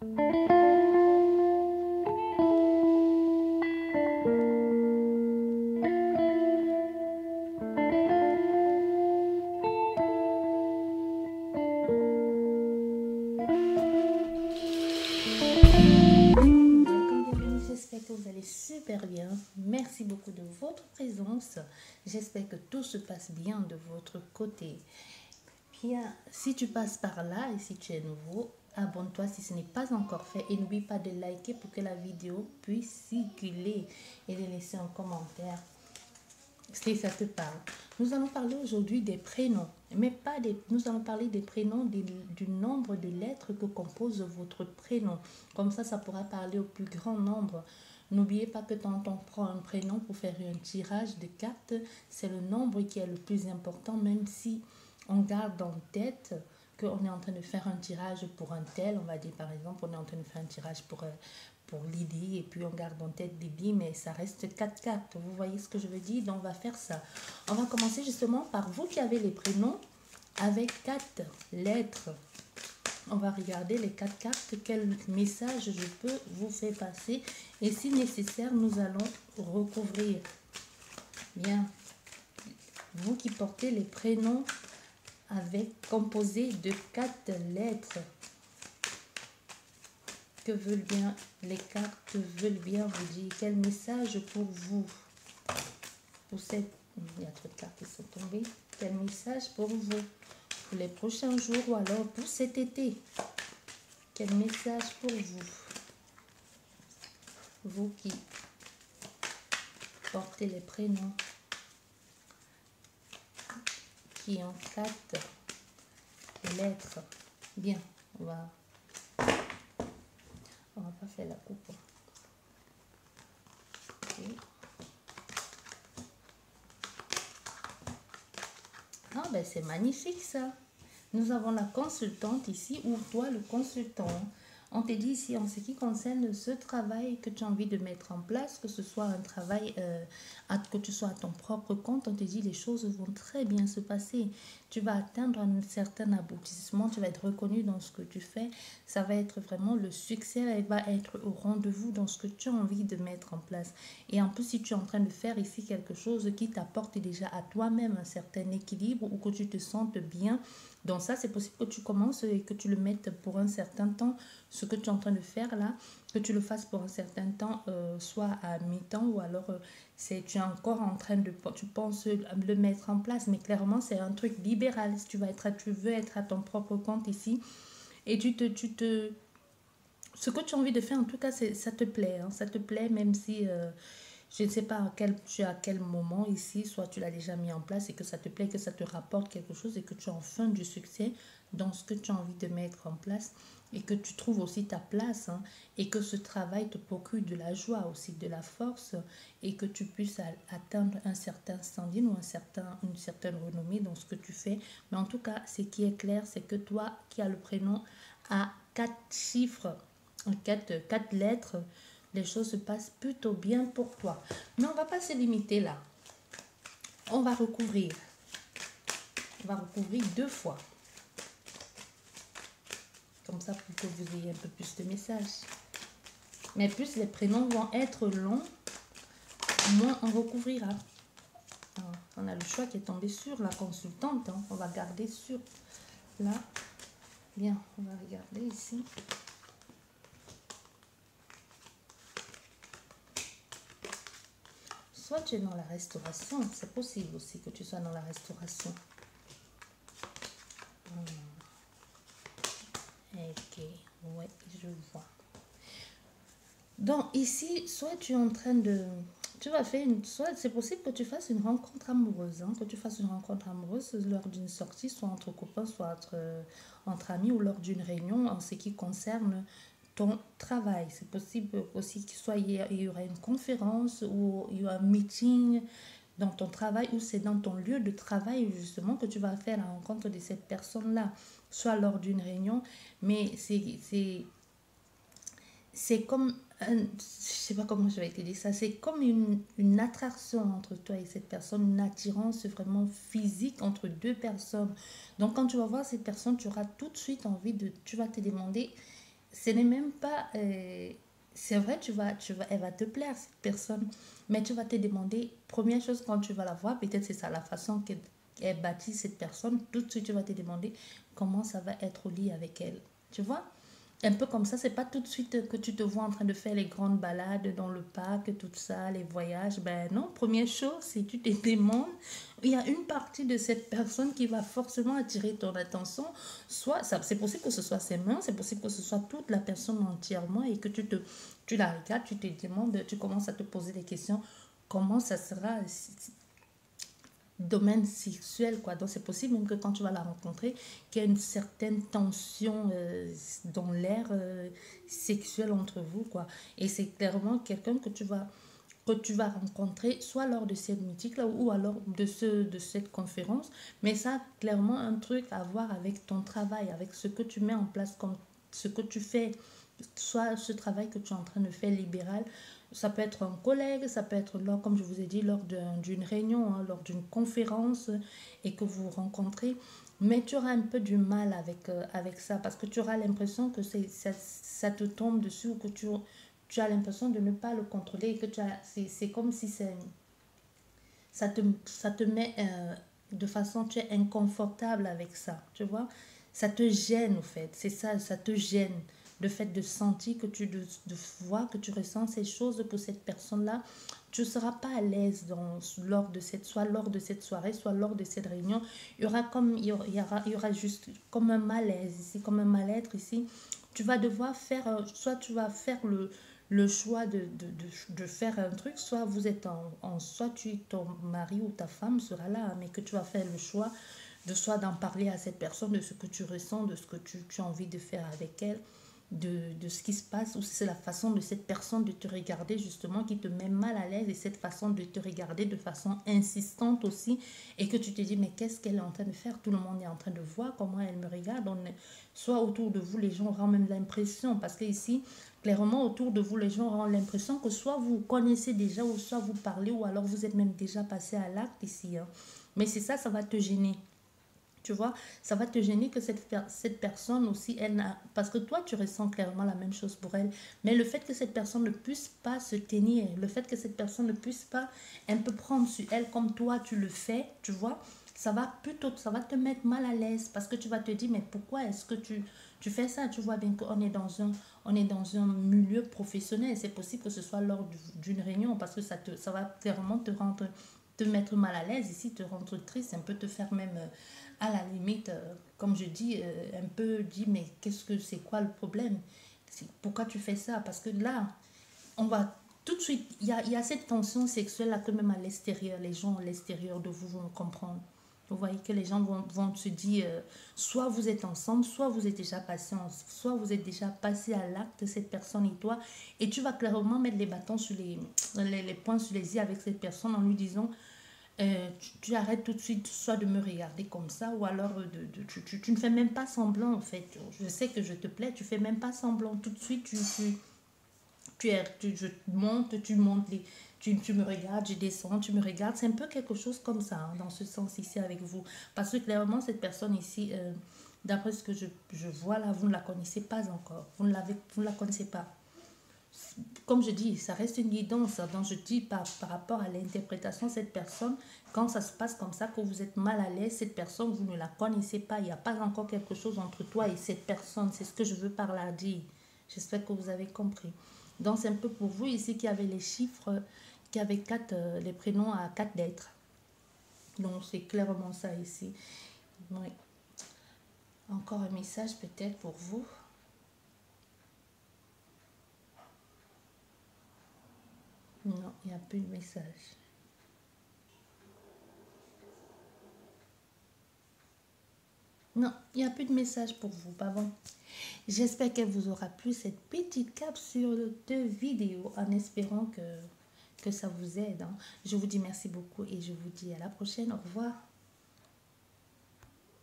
J'espère que vous allez super bien. Merci beaucoup de votre présence. J'espère que tout se passe bien de votre côté. Bien, si tu passes par là et si tu es nouveau, abonne-toi si ce n'est pas encore fait et n'oublie pas de liker pour que la vidéo puisse circuler et de laisser un commentaire si ça te parle. Nous allons parler aujourd'hui des prénoms, mais pas des. Nous allons parler des prénoms, du nombre de lettres que compose votre prénom. Comme ça pourra parler au plus grand nombre. N'oubliez pas que quand on prend un prénom pour faire un tirage de cartes, c'est le nombre qui est le plus important, même si on garde en tête qu'on est en train de faire un tirage pour un tel. On va dire par exemple, on est en train de faire un tirage pour Lydie et puis on garde en tête Lydie, mais ça reste 4 cartes. Vous voyez ce que je veux dire? Donc on va faire ça. On va commencer justement par vous qui avez les prénoms avec 4 lettres. On va regarder les 4 cartes, quel message je peux vous faire passer et si nécessaire, nous allons recouvrir. Bien, vous qui portez les prénoms composés de 4 lettres, que veulent bien les cartes, veulent bien vous dire quel message pour vous, pour cette, il y a trop de cartes qui sont tombées, quel message pour vous, pour les prochains jours ou alors pour cet été, quel message pour vous, vous qui portez les prénoms qui ont 4 lettres. Bien, on va pas faire la coupe. Okay. Ah ben c'est magnifique ça. Nous avons la consultante ici, ou toi le consultant. On te dit ici en ce qui concerne ce travail que tu as envie de mettre en place, que ce soit un travail, que tu sois à ton propre compte, on te dit les choses vont très bien se passer. Tu vas atteindre un certain aboutissement, tu vas être reconnu dans ce que tu fais. Ça va être vraiment le succès, elle va être au rendez-vous dans ce que tu as envie de mettre en place. Et en plus, si tu es en train de faire ici quelque chose qui t'apporte déjà à toi-même un certain équilibre ou que tu te sentes bien, donc ça, c'est possible que tu commences et que tu le mettes pour un certain temps. Ce que tu es en train de faire là, que tu le fasses pour un certain temps, soit à mi-temps ou alors tu es encore en train de, tu penses le mettre en place. Mais clairement, c'est un truc libéral. Si tu veux être à ton propre compte ici et ce que tu as envie de faire, en tout cas, ça te plaît. Hein, ça te plaît même si... je ne sais pas à quel moment ici, soit tu l'as déjà mis en place et que ça te plaît, que ça te rapporte quelque chose et que tu as enfin du succès dans ce que tu as envie de mettre en place et que tu trouves aussi ta place, hein, et que ce travail te procure de la joie aussi, de la force et que tu puisses atteindre un certain standing ou une certaine renommée dans ce que tu fais. Mais en tout cas, ce qui est clair, c'est que toi qui as le prénom à 4 chiffres, 4 lettres, les choses se passent plutôt bien pour toi. Mais on ne va pas se limiter là. On va recouvrir. On va recouvrir 2 fois. Comme ça, pour que vous ayez un peu plus de messages. Mais plus les prénoms vont être longs, moins on recouvrira. Alors, on a le choix qui est tombé sur la consultante. Hein. On va garder sur là. Bien, on va regarder ici. Soit tu es dans la restauration, c'est possible aussi que tu sois dans la restauration. Ok, ouais, je vois. Donc ici, soit tu es en train de... Tu vas faire soit c'est possible que tu fasses une rencontre amoureuse, hein, que tu fasses une rencontre amoureuse lors d'une sortie, soit entre copains, soit entre amis ou lors d'une réunion en ce qui concerne ton travail. C'est possible aussi qu'il y aura une conférence ou il y aura un meeting dans ton travail ou c'est dans ton lieu de travail justement que tu vas faire la rencontre de cette personne-là, soit lors d'une réunion, mais c'est comme, je sais pas comment je vais te dire ça, c'est comme une attraction entre toi et cette personne, une attirance vraiment physique entre 2 personnes. Donc quand tu vas voir cette personne, tu auras tout de suite envie tu vas te demander ce n'est même pas... c'est vrai, elle va te plaire, cette personne, mais tu vas te demander, première chose quand tu vas la voir, peut-être c'est ça, la façon qu'elle bâtit cette personne, tout de suite tu vas te demander comment ça va être au lit avec elle. Tu vois? Un peu comme ça, c'est pas tout de suite que tu te vois en train de faire les grandes balades dans le parc, tout ça, les voyages. Ben non, première chose, si tu te demandes, il y a une partie de cette personne qui va forcément attirer ton attention. Soit, c'est possible que ce soit ses mains, c'est possible que ce soit toute la personne entièrement et que tu la regardes, tu te demandes, tu commences à te poser des questions. Comment ça sera domaine sexuel, quoi. Donc c'est possible même que quand tu vas la rencontrer, qu'il y ait une certaine tension dans l'air sexuel entre vous, quoi. Et c'est clairement quelqu'un que tu vas rencontrer soit lors de cette mythique là ou alors de cette conférence, mais ça a clairement un truc à voir avec ton travail, avec ce que tu mets en place, comme ce que tu fais, soit ce travail que tu es en train de faire libéral. Ça peut être un collègue, ça peut être, lors, comme je vous ai dit, lors d'une réunion, hein, lors d'une conférence et que vous vous rencontrez. Mais tu auras un peu du mal avec ça parce que tu auras l'impression que ça te tombe dessus ou que tu as l'impression de ne pas le contrôler et que c'est comme si ça te met de façon, tu es inconfortable avec ça, tu vois. Ça te gêne, au fait. C'est ça, ça te gêne. Le fait de sentir que de voir que tu ressens ces choses pour cette personne-là, tu ne seras pas à l'aise soit lors de cette soirée, soit lors de cette réunion. Il y aura juste comme un malaise ici, comme un mal-être ici. Tu vas devoir soit tu vas faire le choix de faire un truc, soit vous êtes soit ton mari ou ta femme sera là, mais que tu vas faire le choix de soit d'en parler à cette personne, de ce que tu ressens, de ce que tu as envie de faire avec elle, de ce qui se passe, ou c'est la façon de cette personne de te regarder justement qui te met mal à l'aise et cette façon de te regarder de façon insistante aussi et que tu te dis mais qu'est-ce qu'elle est en train de faire, tout le monde est en train de voir comment elle me regarde, soit autour de vous les gens auront même l'impression parce que ici clairement autour de vous les gens auront l'impression que soit vous connaissez déjà ou soit vous parlez ou alors vous êtes même déjà passé à l'acte ici, hein. Mais c'est ça, ça va te gêner. Tu vois, ça va te gêner que cette personne aussi, parce que toi, tu ressens clairement la même chose pour elle. Mais le fait que cette personne ne puisse pas se tenir, le fait que cette personne ne puisse pas un peu prendre sur elle comme toi, tu le fais, tu vois, ça va te mettre mal à l'aise parce que tu vas te dire, mais pourquoi est-ce que tu fais ça? Tu vois bien qu'on est on est dans un milieu professionnel. C'est possible que ce soit lors d'une réunion parce que ça va clairement te mettre mal à l'aise ici, te rendre triste, un peu te faire même à la limite, comme je dis, un peu dit, mais c'est quoi le problème? Pourquoi tu fais ça? Parce que là, on va tout de suite, il y a cette tension sexuelle là que même à l'extérieur, les gens à l'extérieur de vous vont comprendre. Vous voyez que les gens vont se dire, soit vous êtes ensemble, soit vous êtes déjà passé, soit vous êtes déjà passé à l'acte, cette personne et toi, et tu vas clairement mettre les bâtons sur les points sur les i avec cette personne en lui disant, tu arrêtes tout de suite soit de me regarder comme ça ou alors tu ne fais même pas semblant en fait. Je sais que je te plais, tu fais même pas semblant. Tout de suite, je monte, tu me regardes, je descends, tu me regardes. C'est un peu quelque chose comme ça, hein, dans ce sens ici avec vous. Parce que clairement, cette personne ici, d'après ce que je vois là, vous ne la connaissez pas encore. Vous ne la connaissez pas. Comme je dis, ça reste une guidance. Donc je dis par rapport à l'interprétation de cette personne, quand ça se passe comme ça, que vous êtes mal à l'aise, cette personne, vous ne la connaissez pas, il n'y a pas encore quelque chose entre toi et cette personne. C'est ce que je veux par là dire. J'espère que vous avez compris. Donc c'est un peu pour vous ici qui avez les chiffres, qui avez les prénoms à 4 lettres. Donc c'est clairement ça ici. Oui. Encore un message peut-être pour vous. Non, il n'y a plus de message. Non, il n'y a plus de message pour vous, pas bon. J'espère qu'elle vous aura plu cette petite capsule de vidéo en espérant que ça vous aide, hein. Je vous dis merci beaucoup et je vous dis à la prochaine. Au revoir.